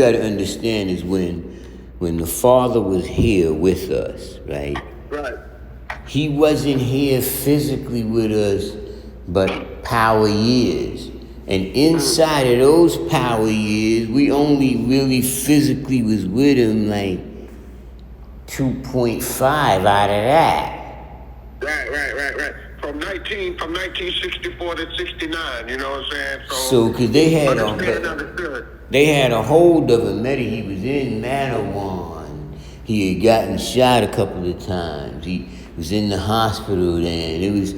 got to understand is when the Father was here with us, right? Right. He wasn't here physically with us, but power years. And inside of those power years, we only really physically was with him like 2.5 out of that. Right. From 1964 to 69, you know what I'm saying? So, cause they had understood. they had a hold of him. He was in Manawan. He had gotten shot a couple of times. He was in the hospital then. It was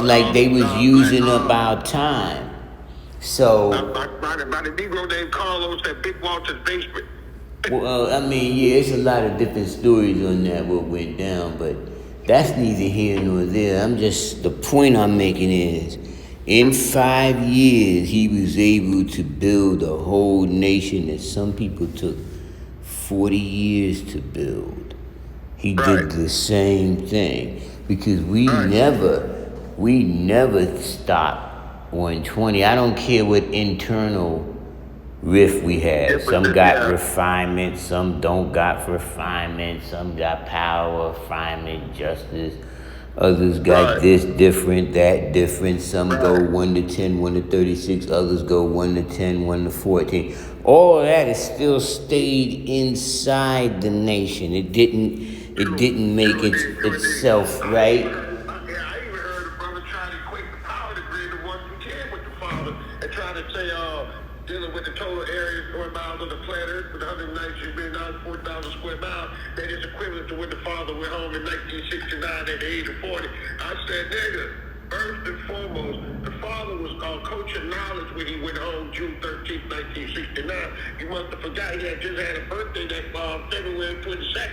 like they was using up our time. So by the Negro named Carlos at Big Walter's basement. well, I mean, yeah, it's a lot of different stories on that what went down, but that's neither here nor there. The point I'm making is, in 5 years, he was able to build a whole nation that some people took 40 years to build. He did the same thing because we never stopped 120. I don't care what internal riff we had. Some got refinement, some don't got refinement, some got power, refinement, justice. Others got this different, that different. Some go 1 to 10, 1 to 36. Others go 1 to 10, 1 to 14. All of that is still stayed inside the nation. It didn't make itself right. Dealing with the total area, square miles of the planet Earth, with 196 million, 4,000 square miles, that is equivalent to when the father went home in 1969 at the age of 40. I said, nigga, first and foremost, the father was coach of knowledge when he went home June 13th, 1969. You must have forgot he had just had a birthday that February 22nd.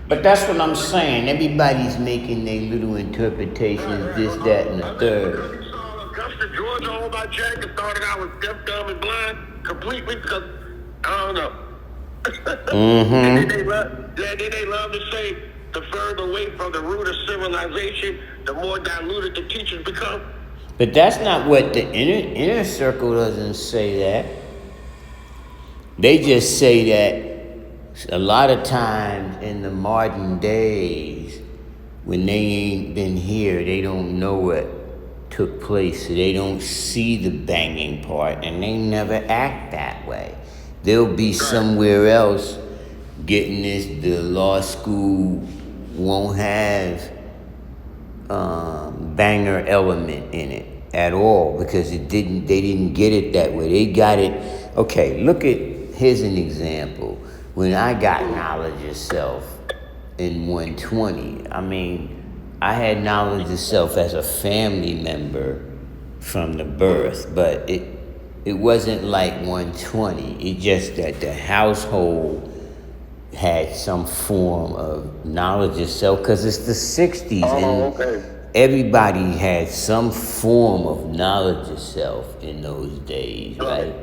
But that's what I'm saying. Everybody's making their little interpretations, this, that, and the third. Augusta, Georgia, all my jack and thought that I was deaf, dumb, and blind completely because I don't know. And then they love to say the further away from the root of civilization, the more diluted the teachers become. But that's not what the inner circle doesn't say that. They just say that a lot of times in the modern days, when they ain't been here, they don't know what took place. So they don't see the banging part, and they never act that way. They'll be somewhere else getting this. The law school won't have banger element in it at all because they didn't get it that way. They got it. Okay, here's an example. When I got knowledge of self in 120, I mean, I had knowledge of self as a family member from the birth, but it wasn't like 120. It just that the household had some form of knowledge of self because it's the 60s and everybody had some form of knowledge of self in those days, right?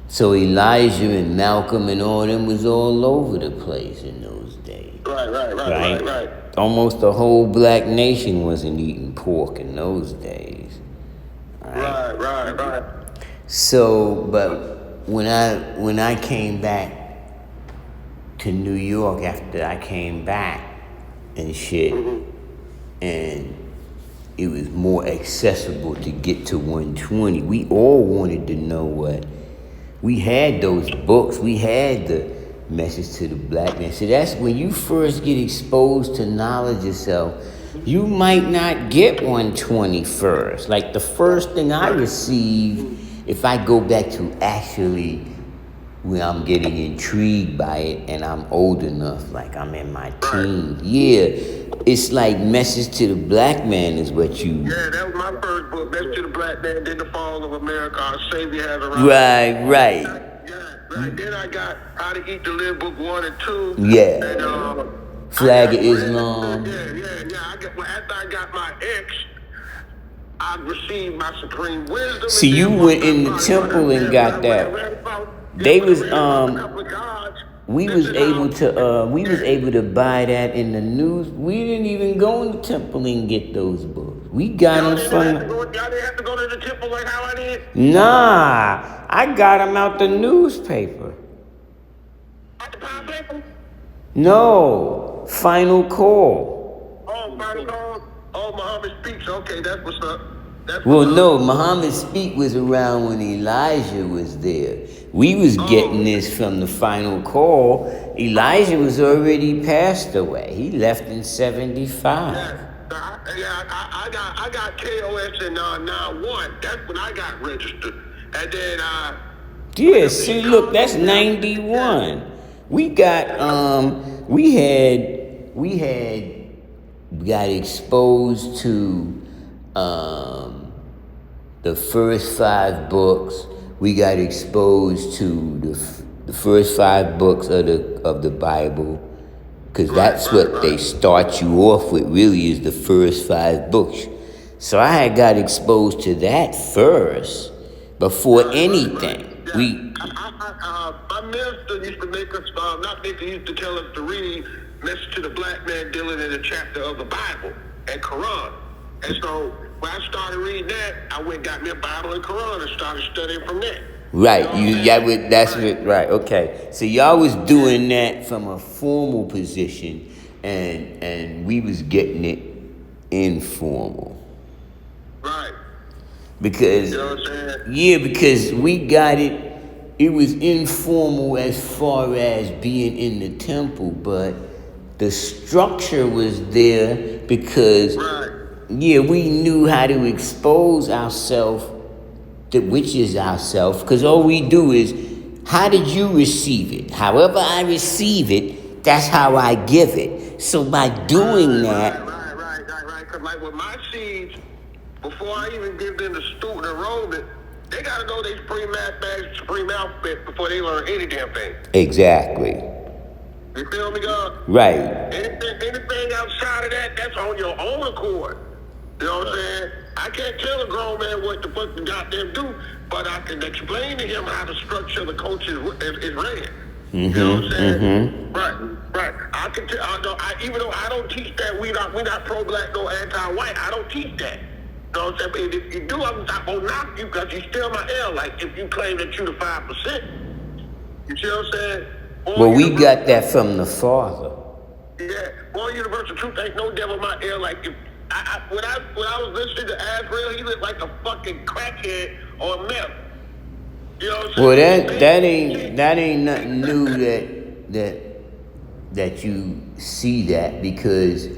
So Elijah and Malcolm and all them was all over the place in those days. Right. Almost the whole black nation wasn't eating pork in those days. Right. So, but when I came back to New York after I came back and shit, and it was more accessible to get to 120, we all wanted to know what. We had those books. We had the Message to the Black Man. So that's when you first get exposed to knowledge yourself. You might not get 120 first. Like the first thing I received, if I go back to actually when I'm getting intrigued by it and I'm old enough, like I'm in my teens. Yeah, it's like Message to the Black Man is what you... Yeah, that was my first book, Message to the Black Man, then The Fall of America, Our Savior Has Arrived. Right. Then I got How to Eat to Live, book 1 and 2. Yeah. And, Flag of Islam. After I got my X, I received my supreme wisdom. See, you went in the temple and got that. They was We This was is able how. to we was Yeah. able to buy that in the news. We didn't even go in the temple and get those books. We got them from. Y'all didn't have to go to the temple like how I did. Nah, I got them out the newspaper. At the power paper. No, final call. Oh, my God. Oh, Muhammad speaks. Okay, that's what's up. That's Well, what's up. no, Muhammad Speak was around when Elijah was there. We was getting Oh, this from the final call. Elijah was already passed away. He left in 75. yeah. I got KOS in 91. That's when I got registered. And then went Yeah, up to see, look, that's Chicago. Yeah. 91. We got we had got exposed to the first 5 books. We got exposed to the first 5 books of the Bible, because that's what they start you off with. Really, is the first 5 books. So I had got exposed to that first before anything. Yeah. We My minister used to make us, he used to tell us to read Message to the Black Man dealing in a chapter of the Bible and Quran. And so when I started reading that, I went and got me a Bible and Quran and started studying from that. Right, that's Right. it, right, okay. So y'all was doing that from a formal position, and we was getting it informal. Right. Because, You know what I'm saying? yeah, because we got it was informal as far as being in the temple, but the structure was there because, Right. yeah, we knew how to expose ourselves, which is ourself, because all we do is, how did you receive it? However I receive it, that's how I give it. So by doing that, Right. Because like with my seeds, before I even give them the student enrollment, they got to know they supreme math bags, supreme alphabet before they learn any damn thing. exactly, You feel me, God? right, Anything outside of that, that's on your own accord. You know what I'm saying? I can't tell a grown man what the fuck to goddamn do, but I can explain to him how the structure of the coach is ran. You know what I'm saying? Right. I can tell. Even though I don't teach that, we not pro-black nor anti-white. I don't teach that. You know what I'm saying? But if you do, I'm gonna knock you because you steal my L. Like if you claim that you the 5%, you see what I'm saying? well, we got that from the Father. Yeah, Born Universal Truth ain't no devil in my ear. Like if when I was listening to Azrael, he looked like a fucking crackhead on meth. You know what I'm saying? Well, that ain't nothing new that you see that, because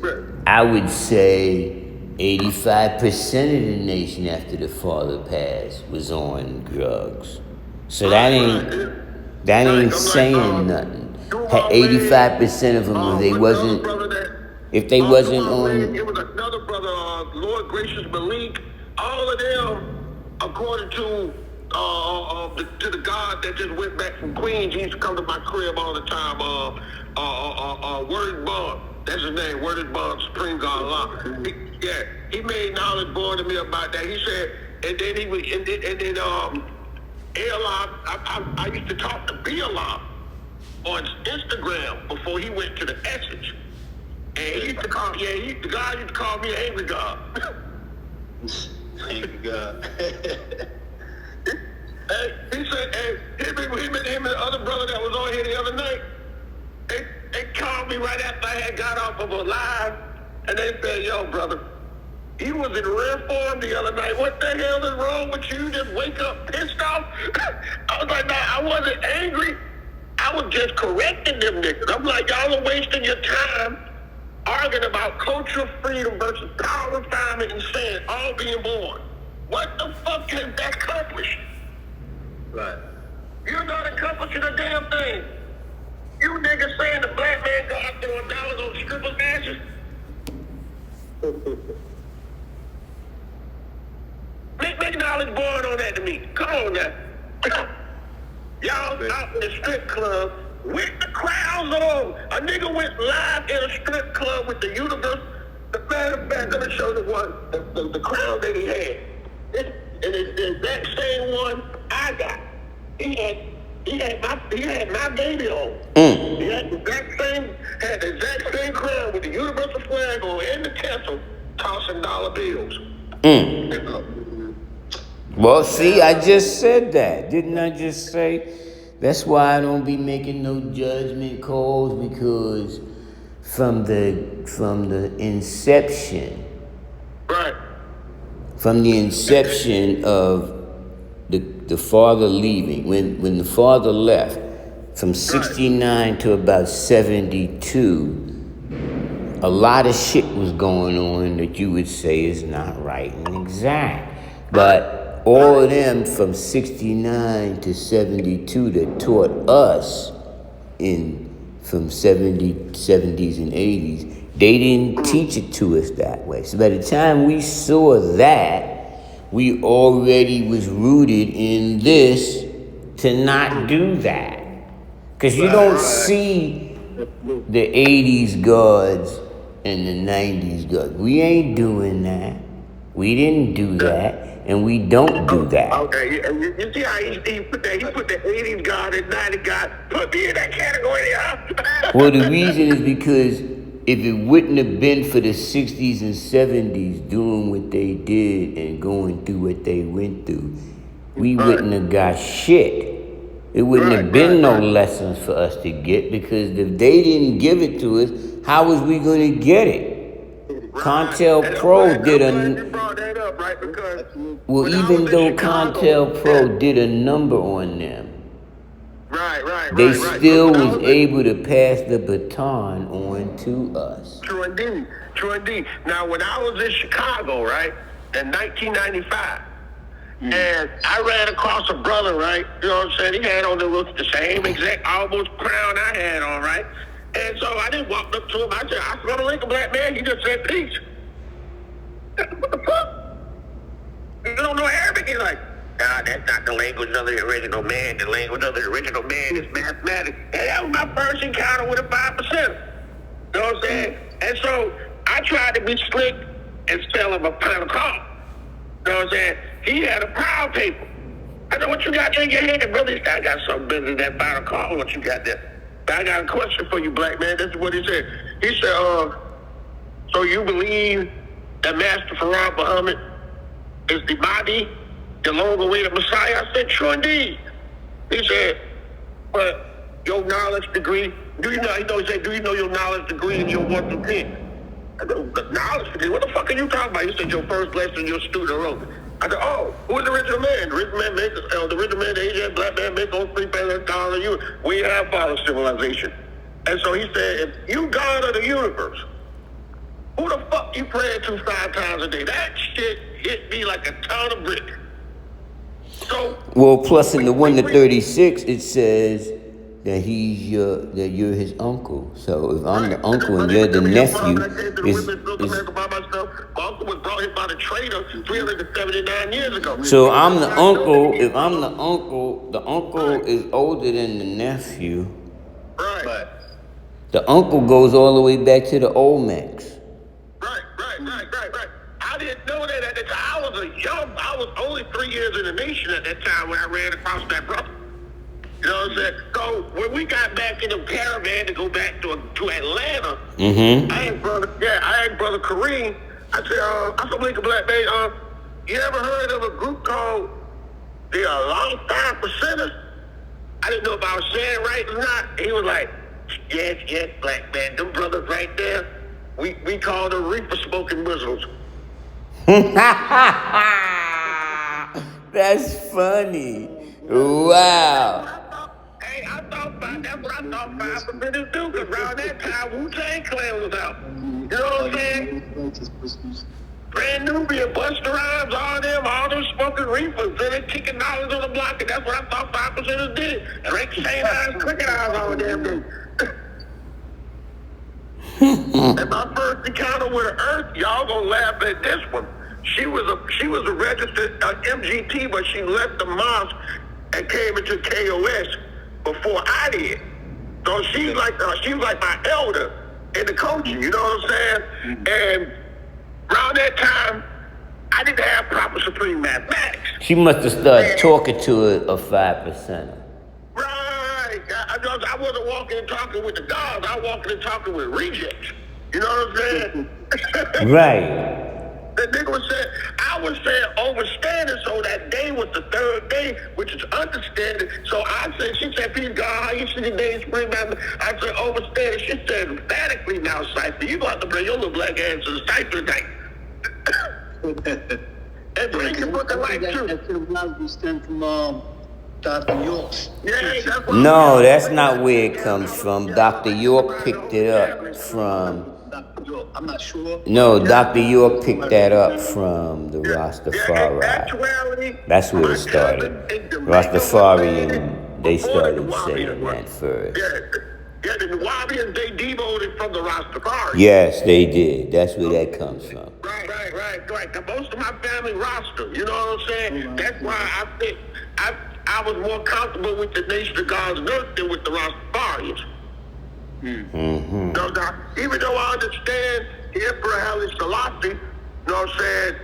I would say 85% of the nation after the Father passed was on drugs. So that ain't saying nothing. 85% of them, if they wasn't on. It was another brother, Lord Gracious Malik. All of them, according to the God that just went back from Queens, he used to come to my crib all the time. Word Bond, that's his name. Word Bond, Supreme God Allah. He made knowledge born to me about that. He said, and then he was, and then Elam. I used to talk to Elam on Instagram before he went to the Essence. And he used to call, the guy used to call me Angry God. Angry God. He said, him and the other brother that was on here the other night, they called me right after I had got off of a live, and they said, yo, brother, you was in rare form the other night. What the hell is wrong with you? Just wake up pissed off? I was like, nah, I wasn't angry. I was just correcting them niggas. I'm like, y'all are wasting your time arguing about cultural freedom versus power refinement and saying all being born. What the fuck has that accomplished? Right. You're not accomplishing a damn thing. You niggas saying the black man got throwing dollars on strippers' asses? Make knowledge born on that to me. Come on now. Y'all out in the strip club with the crowds on. A nigga went live in a strip club with the universe. The matter of fact, let me show the one, the crown that he had. And it's the exact same one I got. He had He had my baby on. Mm. He had the exact same crown with the universal flag on and the tassel, tossing dollar bills. Mm. You know? Well, see, I just said that. Didn't I just say? That's why I don't be making no judgment calls, because from the inception, Right. from the inception of the father leaving, when the father left, from 69 to about 72, a lot of shit was going on that you would say is not right and exact. But all of them from 69 to 72 that taught us from 70s and 80s, they didn't teach it to us that way. So by the time we saw that, we already was rooted in this to not do that. Because you don't see the 80s gods and the 90s gods. We ain't doing that. We didn't do that. And we don't do that. Okay, you see how he put the 80s God and 90s God, put me in that category, huh? Well, the reason is because if it wouldn't have been for the 60s and 70s doing what they did and going through what they went through, we wouldn't have got shit. It wouldn't have been no lessons for us to get, because if they didn't give it to us, how was we going to get it? Contel Pro did well, even though Contel Pro did a number on them, they still was able to pass the baton on to us. True indeed. Now, when I was in Chicago, right, in 1995, and I ran across a brother, right, you know what I'm saying? He had on the same exact almost crown I had on, right? And so I just walked up to him. I said, "I like a black man." He just said, "Peace." What the fuck? You don't know Arabic? He's like, "Nah, that's not the language of the original man. The language of the original man is mathematics." And that was my first encounter with a 5%. You know what I'm saying? And so I tried to be slick and sell him a pound of coffee. You know what I'm saying? He had a pile paper. I said, "What you got in your hand, brother?" He said, "I got something better than that pound of coffee. What you got there?" I got a question for you, black man. This is what he said. He said, "So you believe that Master Farad Muhammad is the Mahdi, the long-awaited Messiah?" I said, "Sure indeed." He said, "But your knowledge degree, do you know?" He said, "Do you know your knowledge degree in your 1 through 10?" I said, "The knowledge degree? What the fuck are you talking about?" He said, "Your first lesson your student wrote." I said, "Oh, who is the original man? The original man makes the original man, the Asian black man makes on $3,000 a year. We have followed civilization." And so he said, "If you God of the universe, who the fuck you praying to 5 times a day?" That shit hit me like a ton of brick. So, well, plus in the 1 to 36, it says that you're his uncle. So if I'm the uncle and you're the nephew, my uncle was brought here by the trader 379 years ago. So I'm the uncle. If I'm the uncle is older than the nephew. Right. The uncle goes all the way back to the Olmecs. Right. I didn't know that at the time. I was only 3 years in the nation at that time when I ran across that brother. You know what I'm saying? So when we got back in the caravan to go back to Atlanta, I asked brother Kareem. I said, "I'm like a black man. You ever heard of a group called the Long 5%ers?" I didn't know if I was saying it right or not. He was like, yes, black man. Them brothers right there, we call them reefer smoking Muslims. That's funny. Wow. I thought that's what I thought 5% do, because around that time, Wu-Tang Clan was out. You know what I'm saying? Brand Nubian, Busta Rhymes, all them smoking reefers, and they kicking dollars on the block, and that's what I thought 5% did. Drake, St. Eyes, Cricket Eyes, all them dudes. And my first encounter with the Earth, y'all gonna laugh at this one. She was a registered MGT, but she left the mosque and came into KOS before I did. So she's like my elder in the coaching, you know what I'm saying? And around that time, I didn't have proper supreme mathematics. She must have started talking to a 5%. Right. I wasn't walking and talking with the gods. I was walking and talking with rejects. You know what I'm saying? Right. The nigga was saying, I was saying overstanding, so that day was the third day, which is understanding. So I said, she said, peace God, how you see the day spring back? I said, overstanding. She said, emphatically now, Cypher, you got to bring your little black ass to the Cypher night. And bring your book of life too. That could have stemmed from Dr. York. Yeah, that's No, that's not where it comes from. Dr. York picked it up from. Dr. York, I'm not sure. No, Dr. York picked that up from the Yeah, in Rastafari. actuality, That's where my it started. cousin in Jamaica was Rastafari, there and they before the started saying Wahabians were. that first. Yeah, the Wahabians, they devoted from the Rastafari. Yes, they did. That's where that comes from. Right. Most of my family Rasta, you know what I'm saying? That's why I think I was more comfortable with the Nation of God's Earth than with the Rastafarians. Mm-hmm. No, even though I understand the Emperor Haile Selassie, you know what I'm saying?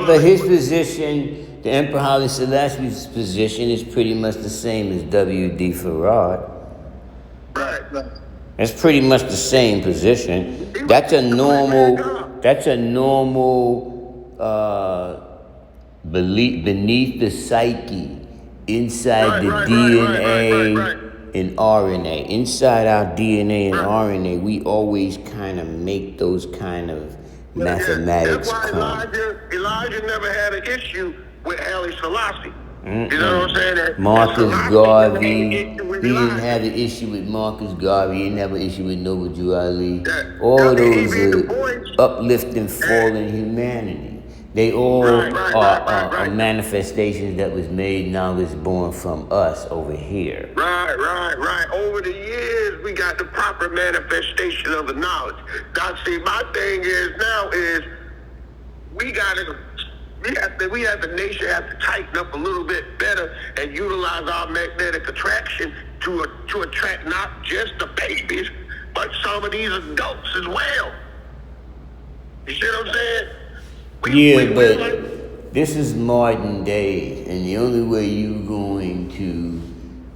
But his position, the Emperor Haile Selassie's position, is pretty much the same as W.D. Farad. Right. It's pretty much the same position. That's a normal belief beneath the psyche, inside the DNA and RNA. Inside our DNA and RNA, we always kind of make those kind of mathematics That's why come. Elijah never had an issue with Haile Selassie. You know what I'm saying? Marcus Garvey, he didn't didn't have an issue with Marcus Garvey. He didn't have an issue with Noble Drew Ali. Yeah. All I mean, those even the are boys- uplifting, fallen humanity. They all are Right. manifestations that was made, knowledge born from us over here. Right. Over the years, we got the proper manifestation of the knowledge. Now, see, my thing is now is we as a nation have to tighten up a little bit better and utilize our magnetic attraction to attract not just the babies, but some of these adults as well. You see what I'm saying? But this is modern days, and the only way you're going to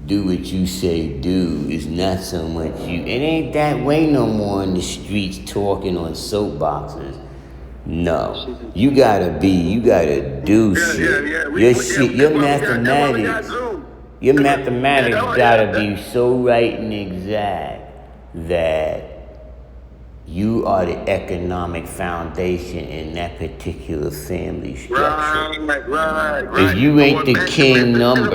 do what you say do is not so much you. It ain't that way no more in the streets talking on soapboxes. No, you gotta do shit. Your mathematics gotta be so right and exact that you are the economic foundation in that particular family structure. Right. If you ain't the king number.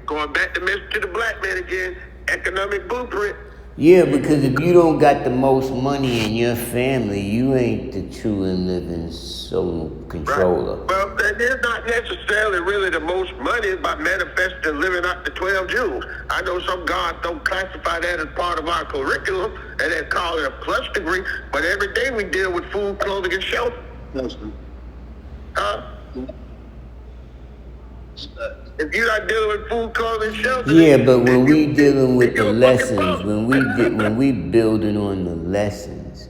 Going back to the black man again, economic blueprint. Yeah, because if you don't got the most money in your family, you ain't the true and living sole controller. Right. Well, that is not necessarily really the most money by manifesting living out the 12 Jews. I know some gods don't classify that as part of our curriculum, and they call it a plus degree, but every day we deal with food, clothing, and shelter. Huh? If you're not dealing with food, clothing, shelter... Yeah, but when we dealing with the lessons, when we building on the lessons,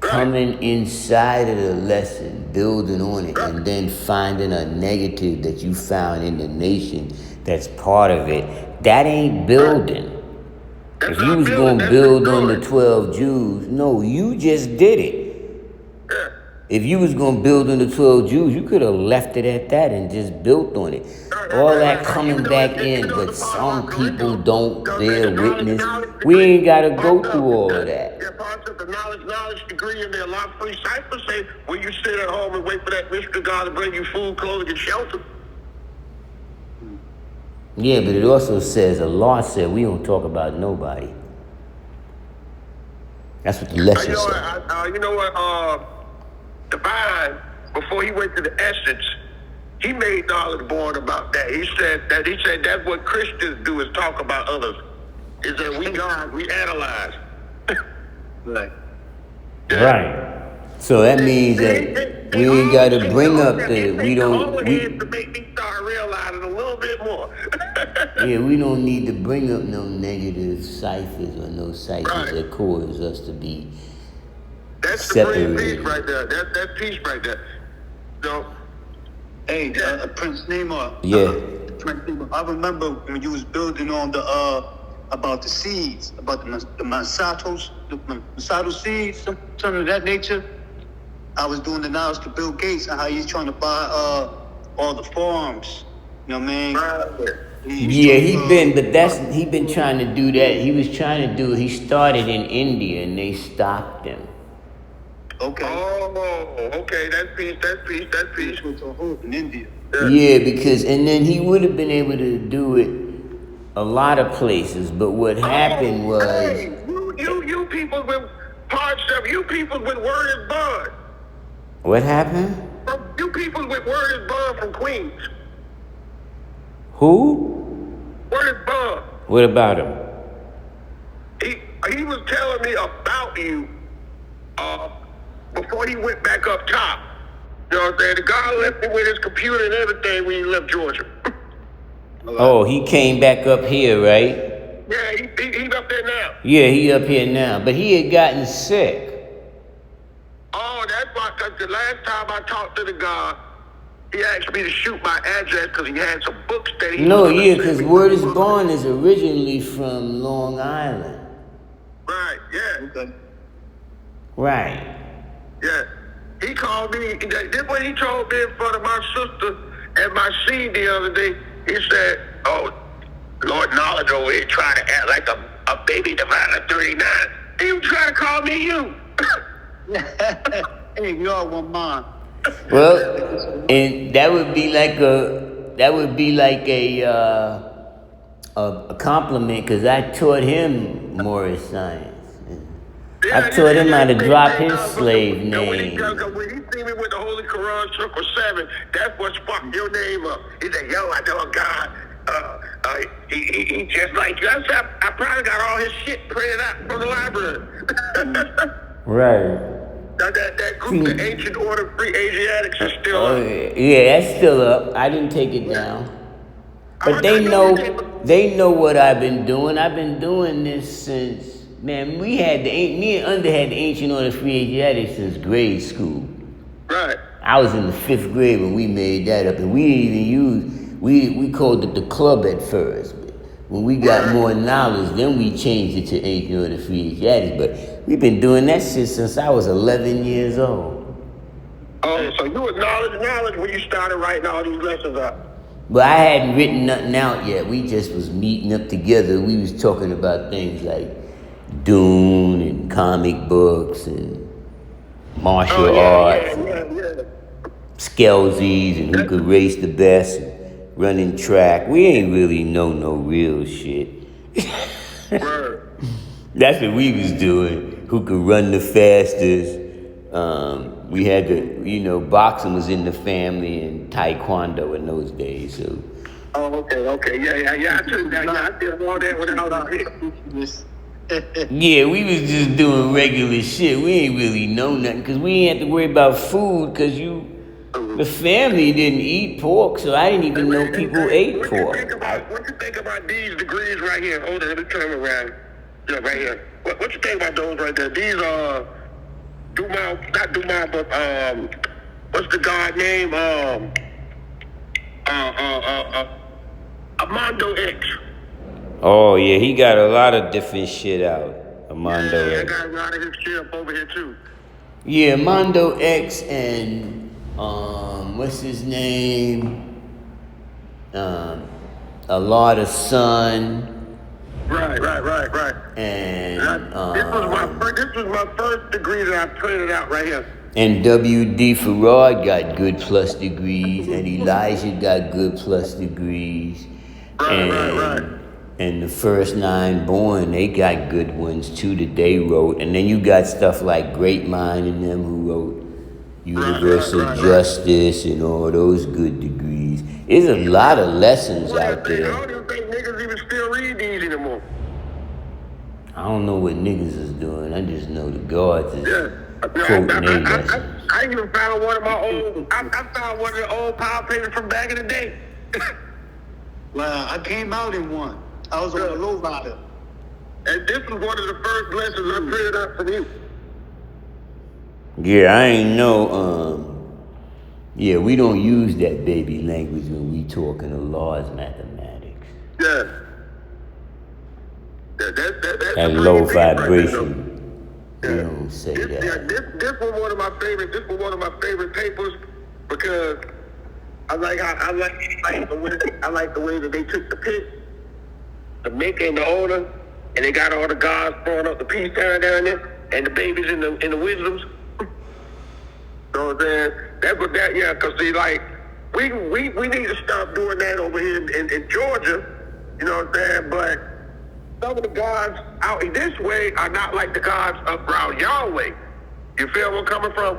coming inside of the lesson, building on it, and then finding a negative that you found in the nation that's part of it, that ain't building. If you was going to build on the 12 Jews, no, you just did it. If you was going to build on the 12 Jews, you could have left it at that and just built on it. All that coming back in, but some people don't bear witness. We ain't got to go through all of that. Yeah, parts of the knowledge degree in their law-free cipher say, when you sit at home and wait for that Mr. God to bring you food, clothing, and shelter. Yeah, but it also says, the law said we don't talk about nobody. That's what the lesson said. You know what, Divine, before he went to the essence, he made knowledge born about that. He said that's what Christians do, is talk about others. Is that we analyze. Right. Right. So that means that we ain't got to bring up the, we don't, to make me start realizing a little bit more. yeah, we don't need to bring up no negative ciphers or no ciphers that cause us to be That's separated. The piece right there. That piece right there. So, Hey, Prince Neymar. Yeah. Prince Neymar. I remember when you was building on the about the seeds, about the Monsanto seeds, something of that nature. I was doing the knowledge to Bill Gates and how he's trying to buy all the farms. You know what I mean? Yeah, he been trying to do that. He was trying to do. He started in India and they stopped him. Okay. Oh, okay. That's peace. With a hope in India. Yeah, because and then he would have been able to do it a lot of places, but what happened was Hey, you people with hard stuff. You people with word is bond. what happened? You people with word is bond from Queens. Who? Word is bond. What about him? He was telling me about you before he went back up top. You know what I'm saying? The guy left me with his computer and everything when he left Georgia. Oh, he came back up here, right? Yeah, he's up there now. Yeah, he up here now, but he had gotten sick. Oh, that's why, because the last time I talked to the guy, he asked me to shoot my address because he had some books that he No, was gonna yeah, send because me. Word is Born is originally from Long Island. Right, yeah, Okay. Right. yeah. He called me, this what he told me in front of my sister at my scene the other day. He said, oh, Lord Knowledge over here trying to act like a baby divine of 39. He was trying to call me you. Hey, we all one mind. Well, and that would be like a compliment because I taught him Morris science. I taught him how to drop his slave When he name. see me with the Holy Quran Circle 7, that's what sparked your name up. He said, yo, I know a guy. He just like you. I said, I probably got all his shit printed out from the library. Right. That group, the Ancient Order Free Asiatics, is still Oh up. yeah, that's still up. I didn't take it down. But they know what I've been doing. I've been doing this since, man, me and Under had the Ancient Order Free Asiatics since grade school. Right. I was in the 5th grade when we made that up, and we didn't even use, we called it the club at first. But when we got more knowledge, then we changed it to Ancient Order Free Asiatics. But we've been doing that shit since I was 11 years old. Oh, so you was knowledge when you started writing all these lessons up. But I hadn't written nothing out yet. We just was meeting up together. We was talking about things like Dune and comic books and martial arts, Yeah. Skelzies, and who could race the best, and running track. We ain't really know no real shit. Word. That's what we was doing. Who could run the fastest? We had to, boxing was in the family and taekwondo in those days. So Oh, okay. Yeah. I took that. Yeah, I did all that when I was a kid. yeah, we was just doing regular shit. We ain't really know nothing because we ain't had to worry about food because the family didn't eat pork, so I didn't even know people ate pork. What you think about these degrees right here? Hold on, let me turn them around. Yeah, right here. What you think about those right there? These are not Dumont, but what's the god name? Armando X. Oh yeah, he got a lot of different shit out. Armando Yeah, I X. got a lot of his shit up over here too. Yeah, Armando X and what's his name? A lot of Sun. Right. And This was my first degree that I printed out right here. and W.D. Farad got good plus degrees, and Elijah got good plus degrees. Right. And the first 9 born, they got good ones too that they wrote. And then you got stuff like Great Mind and them who wrote Universal Justice and all those good degrees. There's a lot of lessons out I there. don't even think niggas even still read these anymore. I don't know what niggas is doing. I just know the gods is Yeah. quoting their lessons. I even found one of my old. I found one of the old power papers from back in the day. Well, I came out in one. I was on a low rider. And this was one of the first lessons I printed out from you. Yeah, I ain't know. Yeah, we don't use that baby language when we talking the laws mathematics. Yeah. That supreme low peace right there, though. vibration. We don't say that. This was one of my favorite. This was one of my favorite papers because I like the way that they took the pit, the maker and the owner, and they got all the guys throwing up the peace down there, and the babies in the wisdoms. So then because see, like we need to stop doing that over here in Georgia. You know what I'm saying? But some of the gods out this way are not like the gods up around y'all way. You feel where I'm coming from?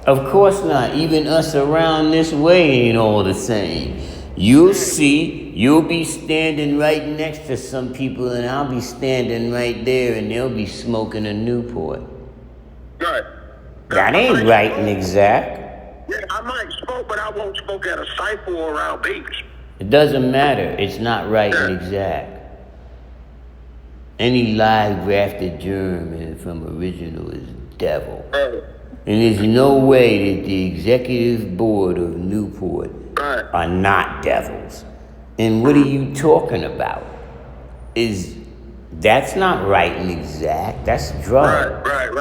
Of course not. Even us around this way ain't all the same. You'll be standing right next to some people, and I'll be standing right there, and they'll be smoking a Newport. Right. That ain't right and exact. Yeah, I might smoke, but I won't smoke at a cipher or around babies. It doesn't matter. It's not right and exact. Any live grafted germ from original is devil. And there's no way that the executive board of Newport are not devils. And what are you talking about? That's not right and exact. That's drug. Right.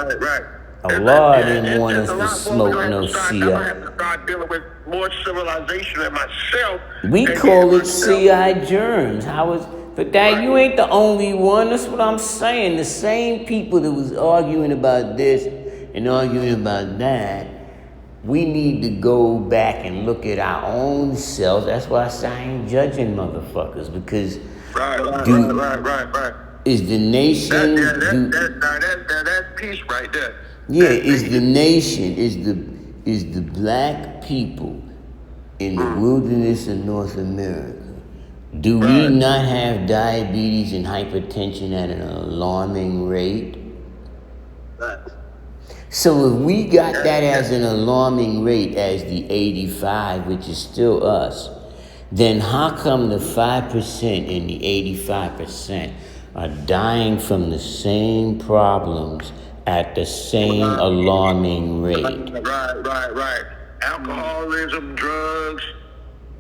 Allah didn't want us to smoke no CI. I have to start dealing with more civilization than myself. We call it CI germs. But Dad, you ain't the only one. That's what I'm saying. The same people that was arguing about this and arguing about that, we need to go back and look at our own selves. That's why I say I ain't judging motherfuckers, because is the nation that's peace right there. Yeah, is the nation, is the black people in the wilderness of North America, do we not have diabetes and hypertension at an alarming rate? So if we got that as an alarming rate as the 85, which is still us, then how come the 5% and the 85% are dying from the same problems at the same alarming rate? Right. Alcoholism, drugs,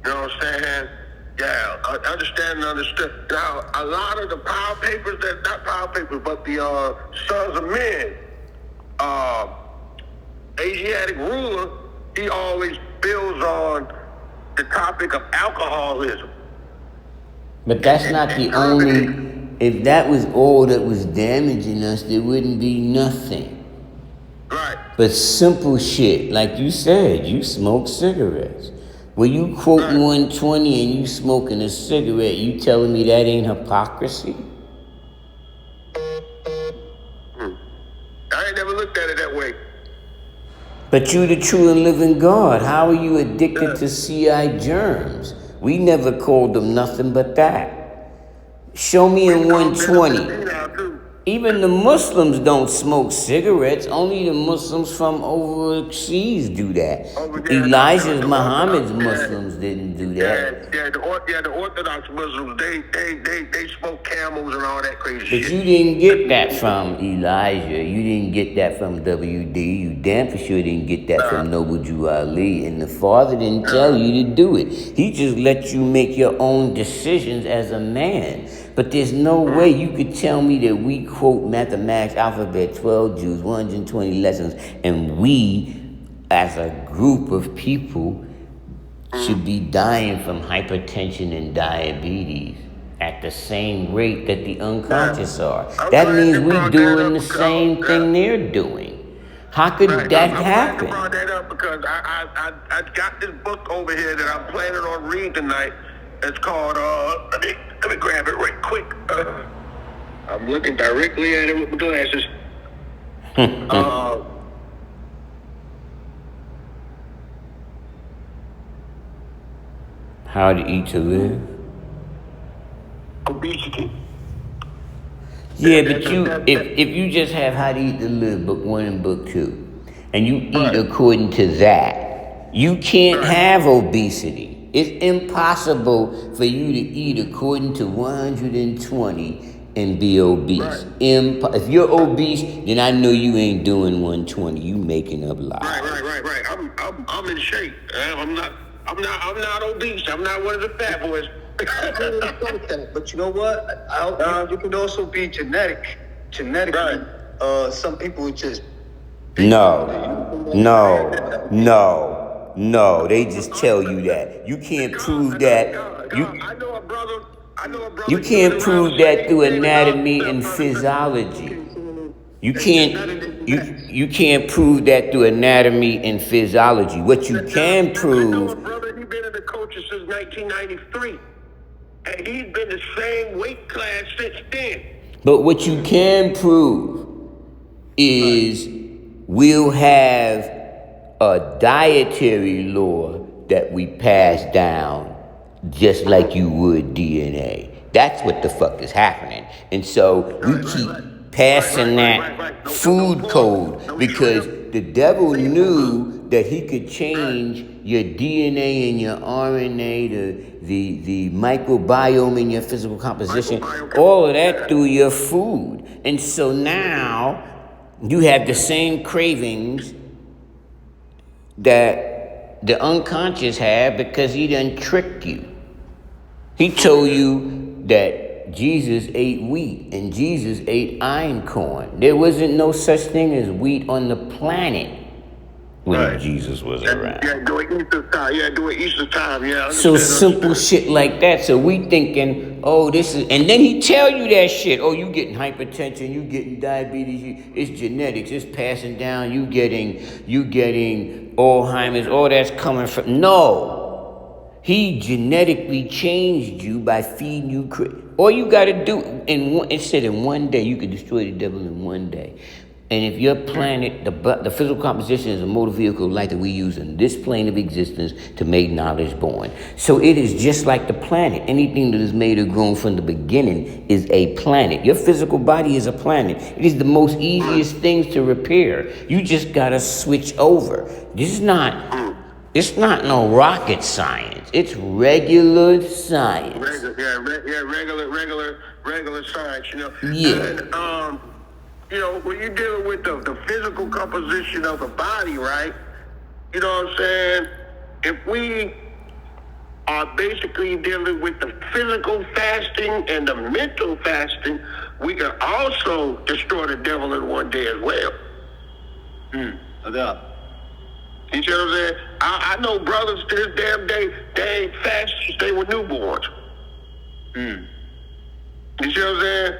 you know what I'm saying? Yeah, understand. Now, a lot of the power papers, not power papers, but the Sons of Men, Asiatic ruler, he always builds on the topic of alcoholism. But that's not the only. If that was all that was damaging us, there wouldn't be nothing. Right. But simple shit, like you said, you smoke cigarettes. When you quoting 120 and you smoking a cigarette, you telling me that ain't hypocrisy? I ain't never looked at it that way. But you the true and living God. How are you addicted to CI germs? We never called them nothing but that. Show me in 120. Even the Muslims don't smoke cigarettes. Only the Muslims from overseas do that. Elijah's Muhammad's Muslims didn't do that. The Orthodox Muslims, they smoke camels and all that crazy shit. But you didn't get that from Elijah. You didn't get that from WD. You damn for sure didn't get that from Noble Jew Ali. And the Father didn't tell you to do it. He just let you make your own decisions as a man. But there's no way you could tell me that we quote mathematics, alphabet, 12 Jews, 120 lessons, and we, as a group of people, should be dying from hypertension and diabetes at the same rate that the unconscious are. That means we're doing the same thing they're doing. How could that happen? I brought that up because I got this book over here that I'm planning on reading tonight. It's called, let me grab it right quick. I'm looking directly at it with my glasses. How to Eat to Live? Obesity. Yeah, but if you just have How to Eat to Live, book 1 and book 2, and you eat according to that, you can't have obesity. It's impossible for you to eat according to 120 and be obese. If you're obese, then I know you ain't doing 120. You making up lies. Right. I'm in shape. I'm not obese. I'm not one of the fat boys. But you know what? You can also be genetic. genetically, some people would just No. They just tell you that. You can't prove that. I know a brother. You can't prove that through anatomy and physiology. You can't prove that through anatomy and physiology. What you can I know a prove, brother. He's been in the coaches since 1993, and he's been the same weight class since then. but what you can prove is we'll have a dietary law that we pass down just like you would DNA. That's what the fuck is happening. And so we keep passing that food code because the devil knew that he could change your DNA and your RNA, the microbiome in your physical composition, all of that through your food. And so now you have the same cravings that the unconscious have because he done tricked you. He told you that Jesus ate wheat and Jesus ate einkorn. There wasn't no such thing as wheat on the planet when Jesus was around. Yeah, doing Easter time. Yeah, doing Easter time. Yeah. So simple shit like that. So we thinking, oh, this is, and then he tell you that shit. Oh, you getting hypertension, you getting diabetes, it's genetics, it's passing down. You getting Alzheimer's. All that's coming from. No, he genetically changed you by feeding you. All you got to do it said in one day you could destroy the devil in one day. And if your planet, the physical composition is a motor vehicle like that we use in this plane of existence to make knowledge born. So it is just like the planet. Anything that is made or grown from the beginning is a planet. Your physical body is a planet. It is the most easiest things to repair. You just gotta switch over. It's not no rocket science. It's regular science. Regular science. You know. Yeah. And, you know, when you're dealing with the physical composition of the body, right? You know what I'm saying? If we are basically dealing with the physical fasting and the mental fasting, we can also destroy the devil in one day as well. Yeah. You see what I'm saying? I know brothers to this damn day, they ain't fast since they were newborns. You see what I'm saying?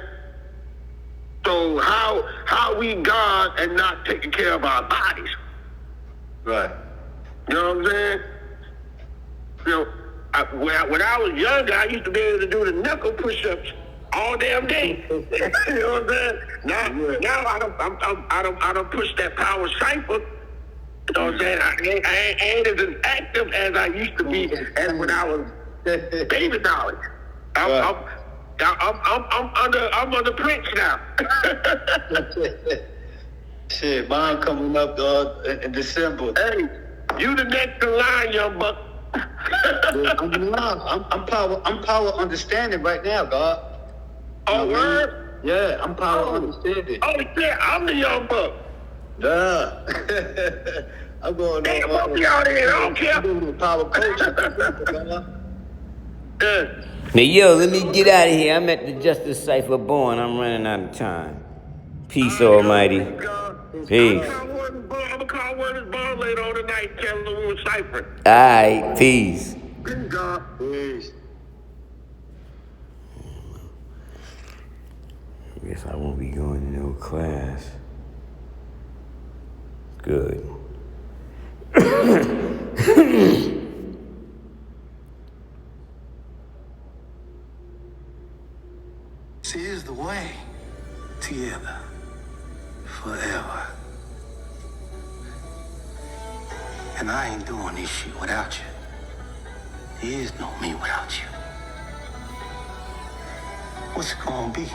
So how we God and not taking care of our bodies? Right. You know what I'm saying? You know, when I was younger, I used to be able to do the knuckle push-ups all damn day. You know what I'm saying? Now I don't push that power cipher. You know what I'm saying? I ain't as active as I used to be as when I was baby knowledge. I'm under Prince now. Shit, mine coming up in December. Hey, you the next in line, young buck. I'm power understanding right now, God. Oh, word? Yeah, I'm power understanding. Oh, yeah, I'm the young buck. Nah. I'm going Hey, both y'all there, I don't care. I'm doing power coaching. Yeah. Now, yo, let me get out of here. I'm at the Justice Cipher Born. I'm running out of time. Peace, Almighty. Peace. I'm gonna call Word Bond later on tonight, telling them we were ciphering. All right, peace. Good God. Peace. I guess I won't be going to no class. Good. See, is the way together forever. And I ain't doing this shit without you. There is no me without you. What's it gonna be?